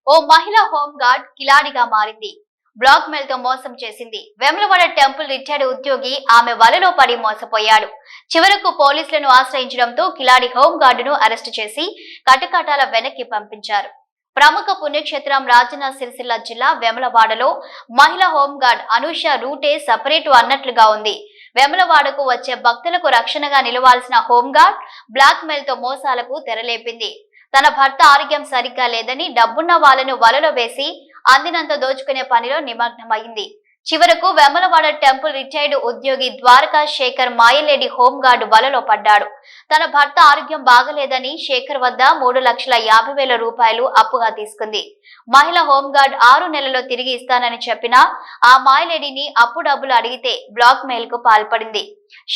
ఓ మహిళ హోంగార్డ్ కిలాడిగా మారింది. Black mail తో మోసం చేసింది. వేములవాడ టెంపుల్ రిటైర్డ్ ఉద్యోగి ఆమె వలలో పడి మోసపోయాడు. చివరకు పోలీసులను ఆశ్రయించడంతో కిలాడి హోంగార్డును అరెస్టు చేసి కటకటాల వెనక్కి పంపించారు. ప్రముఖ పుణ్యక్షేత్రం రాజన్న సిరిసిల్ల జిల్లా వేములవాడలో మహిళా హోంగార్డ్ అనూష రూటే సపరేటు అన్నట్లుగా ఉంది. వేములవాడకు వచ్చే భక్తులకు రక్షణగా నిలవాల్సిన హోంగార్డ్ బ్లాక్ మెయిల్ తో మోసాలకు తెరలేపింది. తన భర్త ఆరోగ్యం సరిగ్గా లేదని డబ్బున్న వాళ్లను వలలో వేసి అందినంత దోచుకునే పనిలో నిమగ్నమైంది. చివరకు వేములవాడ టెంపుల్ రిటైర్డ్ ఉద్యోగి ద్వారకా శేఖర్ మాయలేడి హోంగార్డు వలలో పడ్డాడు. తన భర్త ఆరోగ్యం బాగలేదని శేఖర్ వద్ద 3,50,000 రూపాయలు అప్పుగా తీసుకుంది. మహిళా హోంగార్డ్ 6 నెలల్లో తిరిగి ఇస్తానని చెప్పినా ఆ మాయలేడిని అప్పు డబ్బులు అడిగితే బ్లాక్ మెయిల్ కు పాల్పడింది.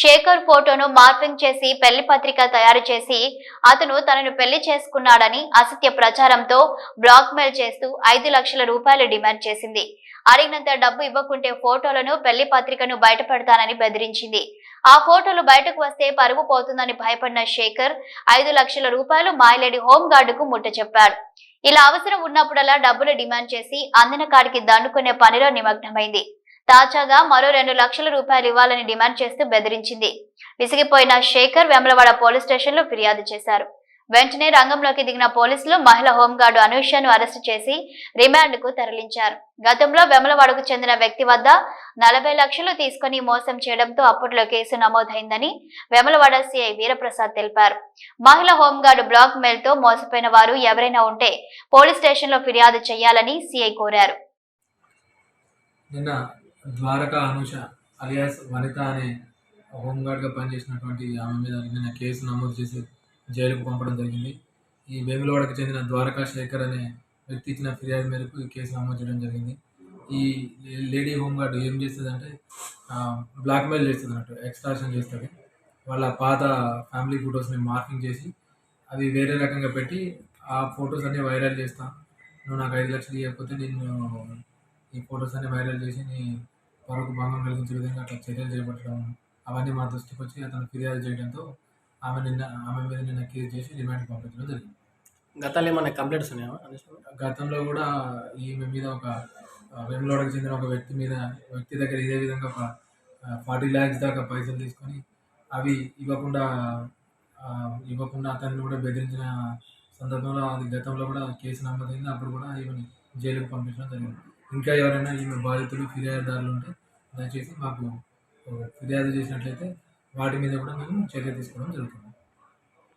శేఖర్ ఫోటోను మార్ఫింగ్ చేసి పెళ్లి పత్రిక తయారు చేసి అతను తనను పెళ్లి చేసుకున్నాడని అసత్య ప్రచారంతో బ్లాక్ మెయిల్ చేస్తూ 5 లక్షల రూపాయలు డిమాండ్ చేసింది. అడిగినంత డబ్బు ఇవ్వకుంటే ఫోటోలను పెళ్లి పత్రికను బయటపెడతానని బెదిరించింది. ఆ ఫోటోలు బయటకు వస్తే పరువు పోతుందని భయపడిన శేఖర్ 5 లక్షల రూపాయలు మాయలేడి హోంగార్డుకు ముట్ట చెప్పాడు. ఇలా అవసరం ఉన్నప్పుడల్లా డబ్బులు డిమాండ్ చేసి అందిన కాడికి దండుకునే పనిలో నిమగ్నమైంది. తాజాగా మరో 2 లక్షల రూపాయలు ఇవ్వాలని డిమాండ్ చేస్తూ బెదిరించింది. విసిగిపోయిన శేఖర్ వేములవాడ పోలీస్ స్టేషన్లో ఫిర్యాదు చేశారు. వెంటనే రంగంలోకి దిగిన పోలీసులు మహిళా హోంగార్డు అనూషను అరెస్టు చేసి రిమాండ్కు తరలించారు. గతంలో వేములవాడకు చెందిన వ్యక్తి వద్ద 40 లక్షలు తీసుకుని మోసం చేయడంతో అప్పట్లో కేసు నమోదైందని వేములవాడ సిఐ వీరప్రసాద్ తెలిపారు. మహిళా హోంగార్డు బ్లాక్ మెయిల్ తో మోసపోయిన వారు ఎవరైనా ఉంటే పోలీస్ స్టేషన్లో ఫిర్యాదు చేయాలని సిఐ కోరారు. నిన్న ద్వారకా అనూష అలియాస్ వనిత అనే హోంగార్డ్గా పనిచేసినటువంటి ఆమె మీద నిన్న కేసు నమోదు చేసి జైలుకు పంపడం జరిగింది. ఈ వేములవాడకు చెందిన ద్వారకా శేఖర్ అనే వ్యక్తి ఇచ్చిన ఫిర్యాదు మేరకు ఈ కేసు నమోదు చేయడం జరిగింది. ఈ లేడీ హోంగార్డ్ ఏం చేస్తుందంటే బ్లాక్మెయిల్ చేస్తుంది అన్నట్టు, ఎక్స్ట్రాక్షన్ చేస్తుంది. వాళ్ళ పాత ఫ్యామిలీ ఫొటోస్ని మార్కింగ్ చేసి అవి వేరే రకంగా పెట్టి ఆ ఫొటోస్ అన్నీ వైరల్ చేస్తా, నువ్వు నాకు 5 లక్షలు ఇవ్వకపోతే నేను ఈ ఫొటోస్ అన్ని వైరల్ చేసి నీ పరువుకు భంగం కలిగించే విధంగా అట్లా చర్యలు చేపట్టడం, అవన్నీ మా దృష్టికి వచ్చి అతను ఫిర్యాదు చేయడంతో ఆమె మీద నిన్న కేసు చేసి రిమాండ్ పంపించడం జరిగింది. గతంలో ఏమైనా కంప్లైంట్స్ ఉన్నాయా? గతంలో కూడా ఈమె మీద ఒక వేములవాడకు చెందిన ఒక వ్యక్తి దగ్గర ఇదే విధంగా ఒక 40 lakhs దాకా పైసలు తీసుకొని అవి ఇవ్వకుండా అతన్ని కూడా బెదిరించిన సందర్భంలో అది గతంలో కూడా కేసు నమోదైంది. అప్పుడు కూడా ఈమెని జైలుకు పంపించడం జరిగింది. ఇంకా ఎవరైనా ఈమె బాధితులు ఫిర్యాదుదారులు ఉంటే దయచేసి మాకు ఫిర్యాదు చేసినట్లయితే వాటి మీద కూడా మేము చర్య తీసుకోవడం జరుగుతుంది.